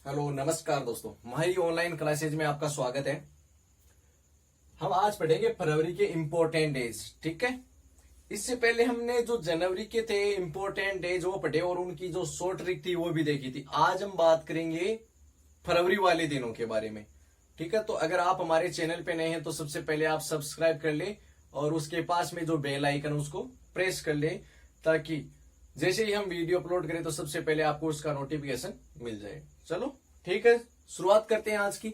Hello नमस्कार दोस्तों, हमारी ऑनलाइन क्लासेज में आपका स्वागत है। हम आज पढ़ेंगे फरवरी के इम्पोर्टेंट डेज। ठीक है, इससे पहले हमने जो जनवरी के थे इम्पोर्टेंट डेज वो पढ़े और उनकी जो शॉर्ट ट्रिक थी वो भी देखी थी। आज हम बात करेंगे फरवरी वाले दिनों के बारे में। ठीक है, तो अगर आप हमारे चैनल पे नए हैं तो सबसे पहले आप सब्सक्राइब कर ले और उसके पास में जो बेल आइकन उसको प्रेस कर ले, ताकि जैसे ही हम वीडियो अपलोड करें तो सबसे पहले आपको उसका नोटिफिकेशन मिल जाए। चलो ठीक है, शुरुआत करते हैं आज की।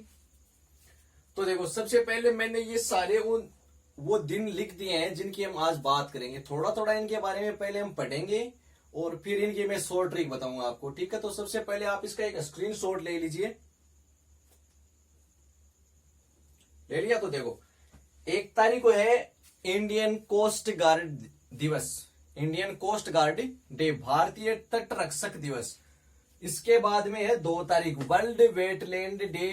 तो देखो, सबसे पहले मैंने ये सारे वो दिन लिख दिए हैं जिनकी हम आज बात करेंगे। थोड़ा थोड़ा इनके बारे में पहले हम पढ़ेंगे और फिर इनकी मैं शॉर्ट ट्रिक बताऊंगा आपको। ठीक है, तो सबसे पहले आप इसका एक स्क्रीनशॉट ले लीजिए। ले लिया? तो देखो, 1 तारीख को है इंडियन कोस्ट गार्ड दिवस, इंडियन कोस्ट गार्ड डे, भारतीय तट रक्षक दिवस। इसके बाद में है 2 तारीख वर्ल्ड वेटलैंड डे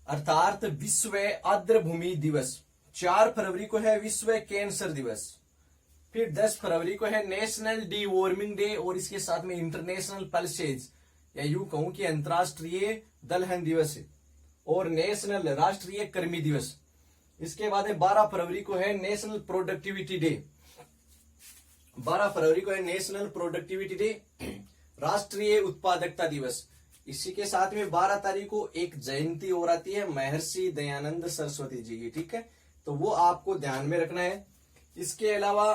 अर्थात विश्व आर्द्रभूमि दिवस। 4 फरवरी को है विश्व कैंसर दिवस। फिर 10 फरवरी को है नेशनल डी वार्मिंग डे और इसके साथ में इंटरनेशनल पल्सेज या यूं कहूं कि अंतर्राष्ट्रीय दलहन दिवस और नेशनल राष्ट्रीय कर्मी दिवस। इसके बाद है 12 फरवरी को है नेशनल प्रोडक्टिविटी डे। 12 फरवरी को है नेशनल प्रोडक्टिविटी डे, राष्ट्रीय उत्पादकता दिवस। इसी के साथ में 12 तारीख को एक जयंती और आती है महर्षि दयानंद सरस्वती जी की। ठीक है, तो वो आपको ध्यान में रखना है। इसके अलावा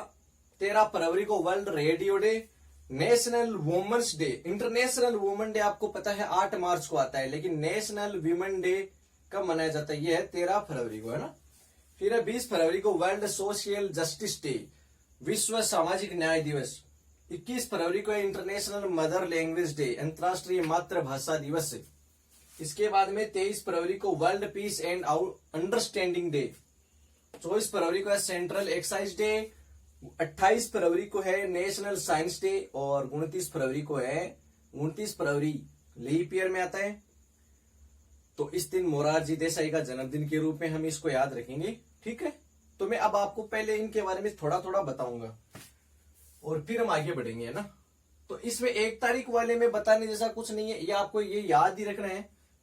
13 फरवरी को world radio day, national women's day. International women day आपको पता है 8 मार्च को आता है, लेकिन नेशनल वीमेन डे कब मनाया जाता है? ये है 13 फरवरी को, है ना। फिर है 20 फरवरी को वर्ल्ड सोशल जस्टिस डे, विश्व सामाजिक न्याय दिवस। 21 फरवरी को इंटरनेशनल मदर लैंग्वेज डे, अंतर्राष्ट्रीय मातृभाषा दिवस। इसके बाद में 23 फरवरी को world peace and understanding day. 24 फरवरी को है सेंट्रल एक्साइज डे। 28 फरवरी को है नेशनल साइंस डे और 29 फरवरी को है 29 फरवरी लीप ईयर में आता है। तो इस दिन मोरारजी देसाई का जन्मदिन के रूप में हम इसको याद रखेंगे। ठीक है, तो मैं अब आपको पहले इनके बारे में थोड़ा थोड़ा बताऊंगा और फिर हम आगे बढ़ेंगे, है ना। तो इसमें 1 तारीख वाले में बताने जैसा कुछ नहीं है, ये आपको ये याद ही रखना है।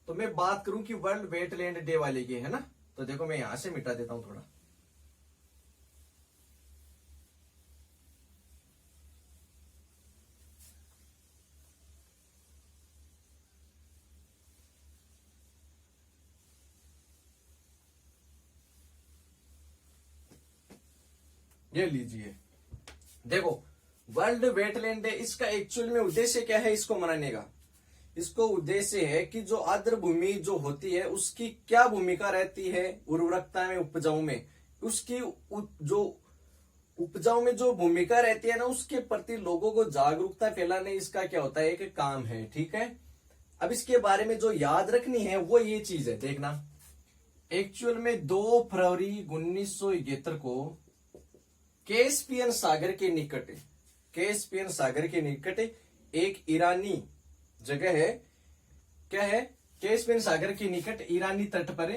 तो मैं बात करूं कि वर्ल्ड वेटलैंड डे वाले की, है ना। तो देखो, मैं यहां से मिटा देता हूं थोड़ा। ये लीजिए, देखो वर्ल्ड वेटलैंड डे, इसका एक्चुअल में उद्देश्य क्या है इसको मनाने का? इसको उद्देश्य है कि जो आर्द्र भूमि जो होती है उसकी क्या भूमिका रहती है उर्वरकता में, उपजाऊ में, उसकी जो उपजाऊ में जो भूमिका रहती है ना, उसके प्रति लोगों को जागरूकता फैलाने इसका क्या होता है, एक काम है। ठीक है, अब इसके बारे में जो याद रखनी है वो ये चीज है, देखना। एक्चुअल में 2 फरवरी 1971 को कैस्पियन सागर के निकट, कैस्पियन सागर के निकट एक ईरानी जगह है। क्या है? कैस्पियन सागर के निकट ईरानी तट पर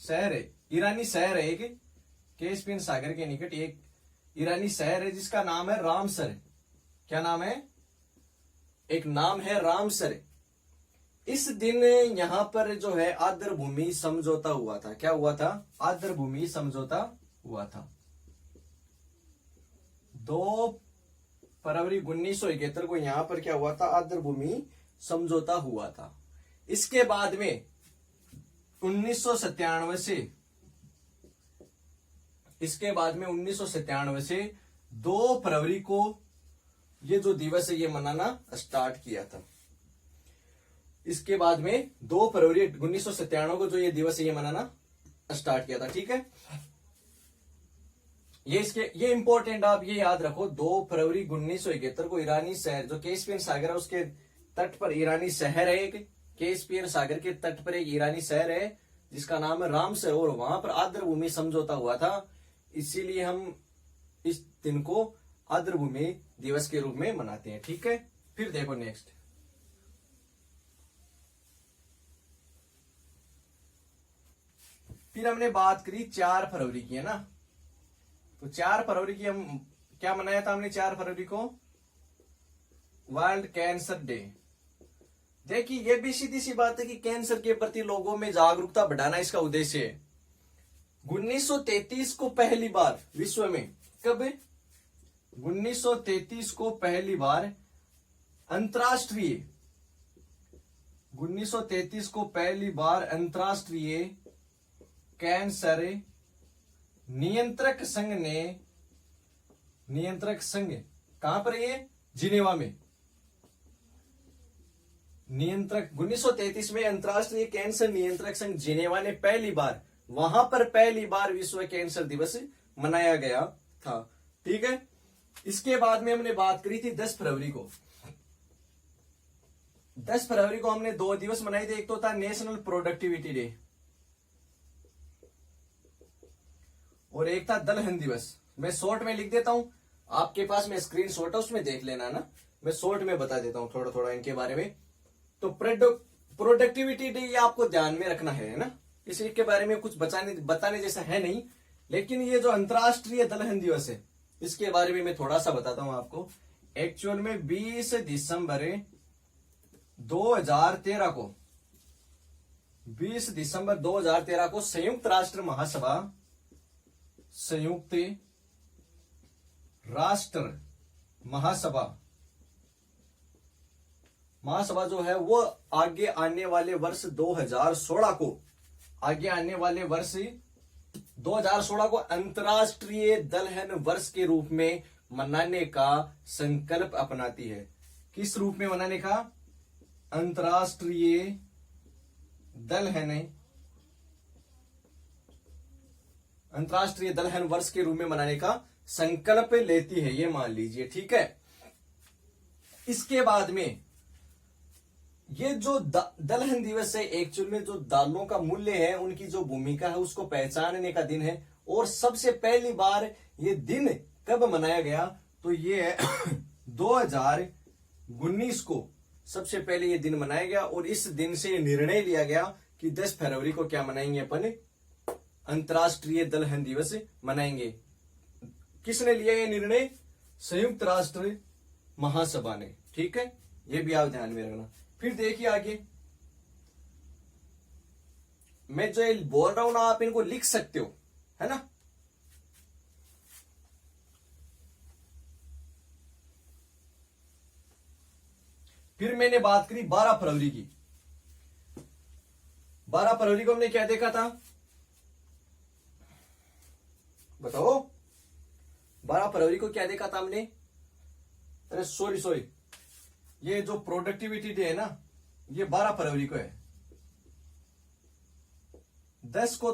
शहर है, ईरानी शहर है एक। कैस्पियन सागर के निकट एक ईरानी शहर है जिसका नाम है रामसर। क्या नाम है? एक नाम है रामसर। इस दिन यहां पर जो है आर्द्र भूमि समझौता हुआ था। क्या हुआ था? आर्द्र भूमि समझौता हुआ था। 2 फरवरी 1971 को यहां पर क्या हुआ था? आर्द्र भूमि समझौता हुआ था। इसके बाद में 1997 से, इसके बाद में 1997 से 2 फरवरी को ये जो दिवस है ये मनाना स्टार्ट किया था। इसके बाद में 2 फरवरी 1997 को जो ये दिवस है ये मनाना स्टार्ट किया था। ठीक है, ये इंपॉर्टेंट, आप ये याद रखो। 2 फरवरी 1971 को ईरानी शहर जो कैस्पियन सागर है उसके तट पर ईरानी शहर है एक, कैस्पियन सागर के तट पर एक ईरानी शहर है जिसका नाम है रामसर, और वहां पर आर्द्र भूमि समझौता हुआ था। इसीलिए हम इस दिन को आर्द्र भूमि दिवस के रूप में मनाते हैं। ठीक है, फिर देखो नेक्स्ट, फिर हमने बात करी 4 फरवरी की, है ना। तो 4 फरवरी की हम क्या मनाया था हमने? 4 फरवरी को वर्ल्ड कैंसर डे, देखिए ये भी सीधी सी बात है कि कैंसर के प्रति लोगों में जागरूकता बढ़ाना इसका उद्देश्य है। 1933 को पहली बार विश्व में, कब 1933 को पहली बार अंतरराष्ट्रीय 1933 को पहली बार अंतरराष्ट्रीय कैंसर नियंत्रक संघ कहां पर, ये जिनेवा में। 1933 में अंतरराष्ट्रीय कैंसर नियंत्रक संघ जिनेवा ने वहां पर पहली बार विश्व कैंसर दिवस मनाया गया था। ठीक है, इसके बाद में हमने बात करी थी 10 फरवरी को। 10 फरवरी को हमने 2 दिवस मनाए थे, एक तो था नेशनल प्रोडक्टिविटी डे और एक था दलहन दिवस। मैं शॉर्ट में लिख देता हूं, आपके पास में स्क्रीनशॉट है उसमें देख लेना ना, मैं शॉर्ट में बता देता हूं थोड़ा थोड़ा इनके बारे में। तो प्रोडक्टिविटी डे ये आपको ध्यान में रखना है ना, इसके बारे में कुछ बताने जैसा है नहीं, लेकिन ये जो अंतरराष्ट्रीय दलहन दिवस है इसके बारे में मैं थोड़ा सा बताता हूं आपको। एक्चुअल में 20 दिसंबर 2013 को 20 दिसंबर 2013 को संयुक्त राष्ट्र महासभा जो है वो आगे आने वाले वर्ष 2016 को अंतरराष्ट्रीय दलहन वर्ष के रूप में मनाने का संकल्प अपनाती है। किस रूप में मनाने का? अंतरराष्ट्रीय दलहन वर्ष के रूप में मनाने का संकल्प लेती है, ये मान लीजिए। ठीक है, इसके बाद में ये जो दलहन दिवस है एक्चुअल में जो दालों का मूल्य है उनकी जो भूमिका है उसको पहचानने का दिन है। और सबसे पहली बार ये दिन कब मनाया गया? तो ये 2019 को सबसे पहले ये दिन मनाया गया और इस दिन से निर्णय लिया गया कि 10 फरवरी को क्या मनाएंगे अपन? अंतरराष्ट्रीय दलहन दिवस मनाएंगे। किसने लिया ये निर्णय? संयुक्त राष्ट्र महासभा ने। ठीक है, ये भी आप ध्यान में रखना। फिर देखिए आगे, मैं जो बोल रहा हूं ना आप इनको लिख सकते हो, है ना। फिर मैंने बात करी 12 फरवरी की। 12 फरवरी को हमने क्या देखा था बताओ? 12 फरवरी को क्या देखा था हमने? अरे सॉरी, ये जो प्रोडक्टिविटी डे है ना ये 12 फरवरी को है। 10 को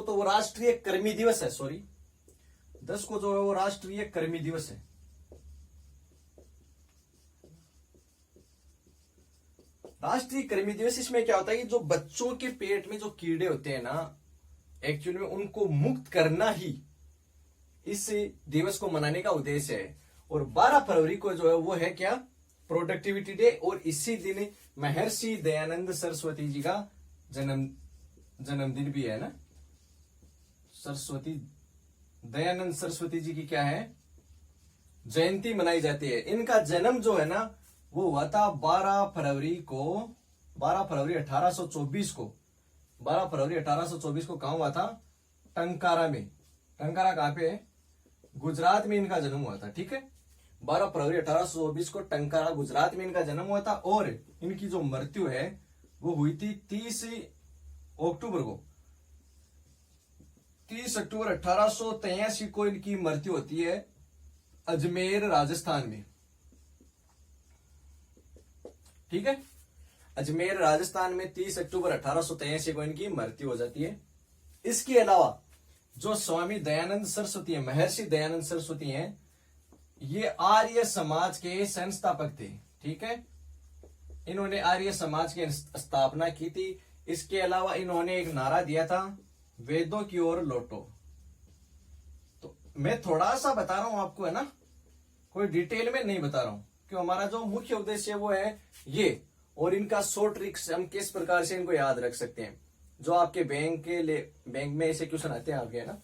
तो वो राष्ट्रीय कर्मी दिवस है। सॉरी, 10 को जो है वो राष्ट्रीय कर्मी दिवस है। राष्ट्रीय कर्मी दिवस, इसमें क्या होता है कि जो बच्चों के पेट में जो कीड़े होते हैं ना एक्चुअली में उनको मुक्त करना ही इस दिवस को मनाने का उद्देश्य है। और 12 फरवरी को जो है वो है क्या? Productivity day. और इसी दिन महर्षि दयानंद सरस्वती जी का जन्मदिन भी है ना। दयानंद सरस्वती जी की क्या है? जयंती मनाई जाती है। इनका जन्म जो है ना वो हुआ था 12 फरवरी 1824 को। 12 फरवरी 1824 को कहां हुआ था? टंकारा में। टंकारा कहां पे है? गुजरात में इनका जन्म हुआ था। ठीक है, 12 फरवरी 1824 को टंकारा गुजरात में इनका जन्म हुआ था। और इनकी जो मृत्यु है वो हुई थी 30 अक्टूबर को। 30 अक्टूबर 1883 को इनकी मृत्यु होती है अजमेर राजस्थान में। ठीक है, अजमेर राजस्थान में 30 अक्टूबर 1883 को इनकी मृत्यु हो जाती है। इसके अलावा जो स्वामी दयानंद सरस्वती है, महर्षि दयानंद सरस्वती हैं, ये आर्य समाज के संस्थापक थे। ठीक है, इन्होंने आर्य समाज की स्थापना की थी। इसके अलावा इन्होंने एक नारा दिया था, वेदों की ओर लौटो। तो मैं थोड़ा सा बता रहा हूं आपको, है ना, कोई डिटेल में नहीं बता रहा हूं, क्यों हमारा जो मुख्य उद्देश्य है वो है ये। और इनका शॉर्ट ट्रिक्स हम किस प्रकार से इनको याद रख सकते हैं, जो आपके बैंक में ऐसे क्वेश्चन आते हैं आपके, ना,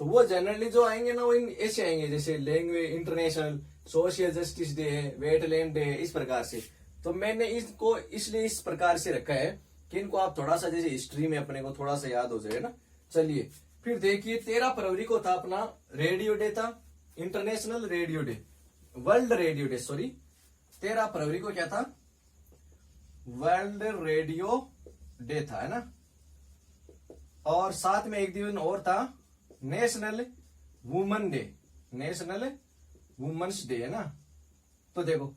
तो वो जनरली जो आएंगे ना वो ऐसे आएंगे, जैसे language international social justice day है, वेटलैंड डे है, इस प्रकार से। तो मैंने इसको इसलिए इस प्रकार से रखा है कि इनको आप थोड़ा सा जैसे हिस्ट्री में अपने को थोड़ा सा याद हो जाए ना। चलिए फिर देखिए 13 फरवरी को था अपना रेडियो डे था, international radio day, world radio day, sorry 13 फरवरी को क्या था, वर्ल्ड रेडियो डे था, है ना। और साथ में एक दिन और था national women day, national women's day, है ना। तो देखो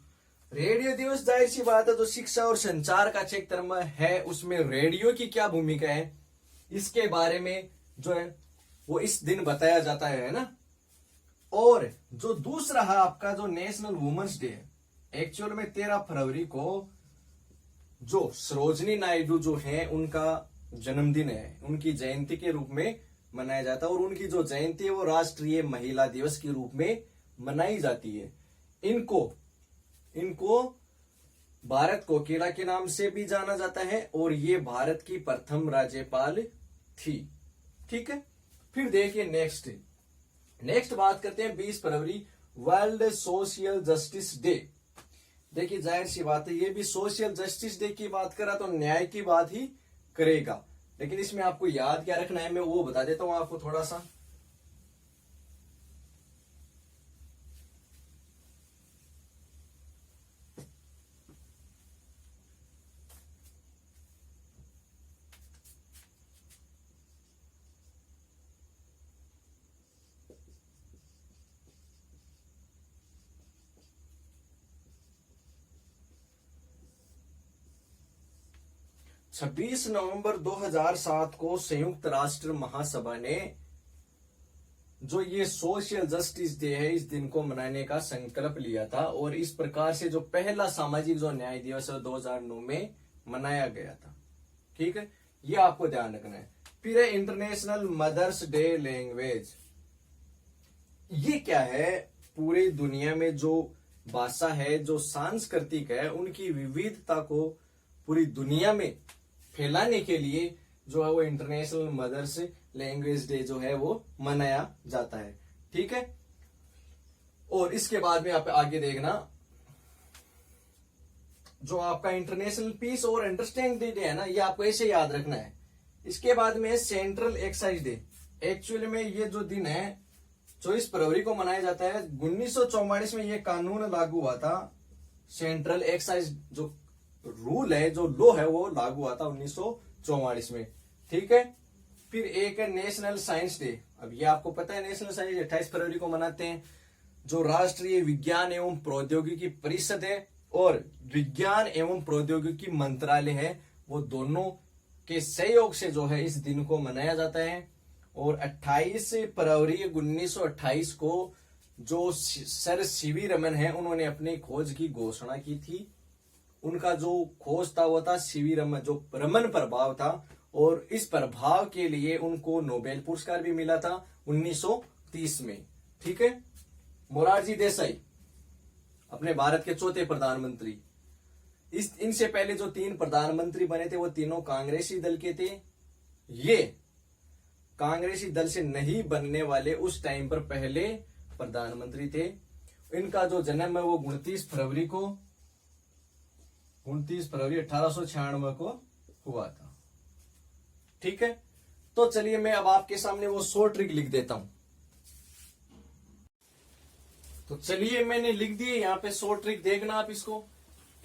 रेडियो दिवस जाहिर सी बात है जो शिक्षा और संचार का क्षेत्र है उसमें रेडियो की क्या भूमिका है इसके बारे में जो है वो इस दिन बताया जाता है ना। और जो दूसरा है आपका जो नेशनल वुमेन्स डे है, एक्चुअल में 13 फरवरी को जो सरोजनी नायडू जो है उनका जन्मदिन है, उनकी जयंती के रूप में मनाया जाता है। और उनकी जो जयंती है वो राष्ट्रीय महिला दिवस के रूप में मनाई जाती है। इनको भारत कोकिला के नाम से भी जाना जाता है और ये भारत की प्रथम राज्यपाल थी। ठीक है, फिर देखिए नेक्स्ट बात करते हैं 20 फरवरी वर्ल्ड सोशल जस्टिस डे। देखिए जाहिर सी बात है ये भी सोशल जस्टिस डे की बात करा तो न्याय की बात ही करेगा, लेकिन इसमें आपको याद क्या रखना है मैं वो बता देता हूं आपको थोड़ा सा। 26 नवंबर 2007 को संयुक्त राष्ट्र महासभा ने जो ये सोशल जस्टिस डे है इस दिन को मनाने का संकल्प लिया था और इस प्रकार से जो पहला सामाजिक जो न्याय दिवस है 2009 में मनाया गया था। ठीक है, ये आपको ध्यान रखना है। फिर है इंटरनेशनल मदर्स डे लैंग्वेज। ये क्या है, पूरी दुनिया में जो भाषा है जो सांस्कृतिक है उनकी विविधता को पूरी दुनिया में फैलाने के लिए जो है वो इंटरनेशनल मदर्स लैंग्वेज डे जो है वो मनाया जाता है। ठीक है, और इसके बाद में आप आगे देखना जो आपका इंटरनेशनल पीस और अंडरस्टैंडिंग डे है ना, ये आपको ऐसे याद रखना है। इसके बाद में सेंट्रल एक्साइज डे। एक्चुअली में ये जो दिन है 24 फरवरी को मनाया जाता है। 1944 में ये कानून लागू हुआ था। सेंट्रल एक्साइज जो रूल है जो लॉ है वो लागू हुआ था 1944 में। ठीक है, फिर एक है नेशनल साइंस डे। अब ये आपको पता है नेशनल साइंस 28 फरवरी को मनाते हैं। जो राष्ट्रीय विज्ञान एवं प्रौद्योगिकी परिषद है और विज्ञान एवं प्रौद्योगिकी मंत्रालय है वो दोनों के सहयोग से जो है इस दिन को मनाया जाता है। और 28 फरवरी 1928 को जो सर सीवी रमन है उन्होंने अपनी खोज की घोषणा की थी। उनका जो खोज था वो था सीवी रमन, जो रमन प्रभाव था, और इस प्रभाव के लिए उनको नोबेल पुरस्कार भी मिला था 1930 में। ठीक है, मोरारजी देसाई अपने भारत के चौथे प्रधानमंत्री। इनसे पहले जो 3 प्रधानमंत्री बने थे वो तीनों कांग्रेसी दल के थे। ये कांग्रेसी दल से नहीं बनने वाले उस टाइम पर पहले प्रधानमंत्री थे। इनका जो जन्म है वो 29 फरवरी 1896 को हुआ था। ठीक है, तो चलिए मैं अब आपके सामने वो 100 ट्रिक लिख देता हूं। तो चलिए मैंने लिख दिए यहाँ पे 100 ट्रिक, देखना आप इसको।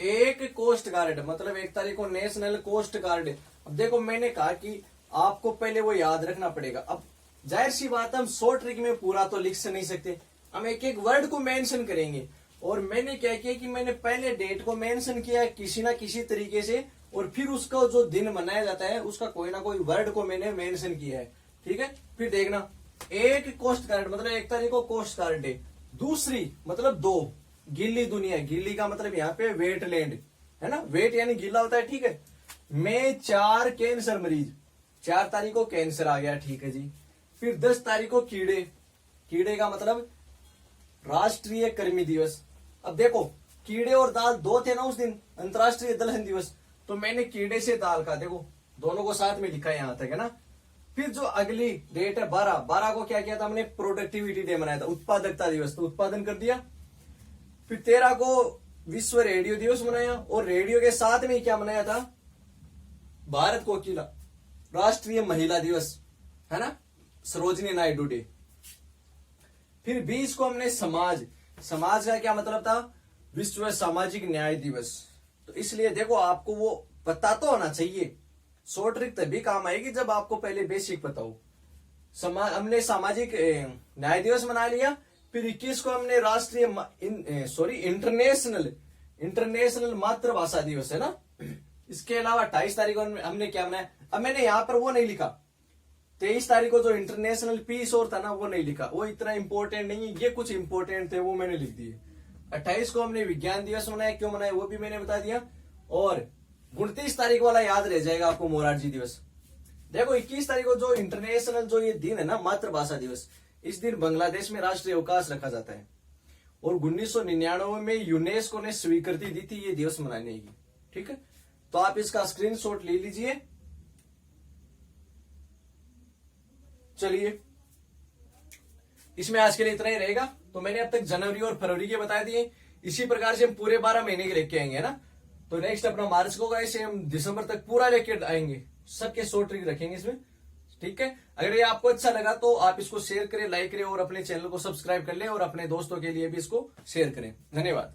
एक कोस्ट गार्ड, मतलब 1 तारीख को नेशनल कोस्ट गार्ड। अब देखो मैंने कहा कि आपको पहले वो याद रखना पड़ेगा। अब जाहिर सी बात है हम 100 ट्रिक में पूरा तो लिख से नहीं सकते, हम एक एक वर्ड को मेंशन करेंगे। और मैंने क्या किया कि मैंने पहले डेट को मेंशन किया किसी ना किसी तरीके से, और फिर उसका जो दिन मनाया जाता है उसका कोई ना कोई वर्ड को मैंने मेंशन किया है। ठीक है, फिर देखना एक कोस्ट गार्ड मतलब 1 तारीख को कोस्ट गार्ड डे। दूसरी मतलब 2 गीली दुनिया, गीली का मतलब यहाँ पे वेटलैंड है ना, वेट यानी गीला होता है। ठीक है, मैं 4 कैंसर मरीज, 4 तारीख को कैंसर आ गया। ठीक है जी, फिर 10 तारीख को कीड़े, कीड़े का मतलब राष्ट्रीय कृमि दिवस। अब देखो कीड़े और दाल 2 थे ना उस दिन, अंतरराष्ट्रीय दलहन दिवस, तो मैंने कीड़े से दाल का देखो दोनों को साथ में लिखा है यहां तक, है ना। फिर जो अगली डेट है 12 को क्या किया था हमने, प्रोडक्टिविटी डे मनाया था, उत्पादकता दिवस, तो उत्पादन कर दिया। फिर 13 को विश्व रेडियो दिवस मनाया, और रेडियो के साथ में क्या मनाया था, भारत कोकिला राष्ट्रीय महिला दिवस, है ना, सरोजिनी नायडू डे। फिर 20 को हमने समाज का क्या मतलब था, विश्व सामाजिक न्याय दिवस। तो इसलिए देखो आपको वो पता तो होना चाहिए, शॉर्ट ट्रिक तभी काम आएगी जब आपको पहले बेसिक पता हो। हमने सामाजिक न्याय दिवस मना लिया। फिर 21 को हमने राष्ट्रीय इंटरनेशनल मातृभाषा दिवस, है ना। इसके अलावा 28 तारीख को हमने क्या मनाया, अब मैंने यहां पर वो नहीं लिखा, 23 तारीख को जो इंटरनेशनल पीस और था ना वो नहीं लिखा, वो इतना इंपॉर्टेंट नहीं है, ये कुछ इंपॉर्टेंट थे वो मैंने लिख दिए। 28 को हमने विज्ञान दिवस मनाया, क्यों मनाया वो भी मैंने बता दिया। और 29 तारीख वाला याद रह जाएगा आपको, मोरारजी दिवस। देखो 21 तारीख को जो इंटरनेशनल जो ये दिन है ना, मातृभाषा दिवस, इस दिन बांग्लादेश में राष्ट्रीय अवकाश रखा जाता है, और 1999 में यूनेस्को ने स्वीकृति दी थी ये दिवस मनाने की। ठीक है, तो आप इसका स्क्रीनशॉट ले लीजिए। चलिए, इसमें आज के लिए इतना ही रहेगा। तो मैंने अब तक जनवरी और फरवरी के बता दिए, इसी प्रकार से हम पूरे 12 महीने के लेके आएंगे ना। तो नेक्स्ट अपना मार्च को ऐसे हम दिसंबर तक पूरा लेके आएंगे, सबके शॉर्ट ट्रिक रखेंगे इसमें। ठीक है, अगर ये आपको अच्छा लगा तो आप इसको शेयर करें, लाइक करें, और अपने चैनल को सब्सक्राइब कर लें, और अपने दोस्तों के लिए भी इसको शेयर करें। धन्यवाद।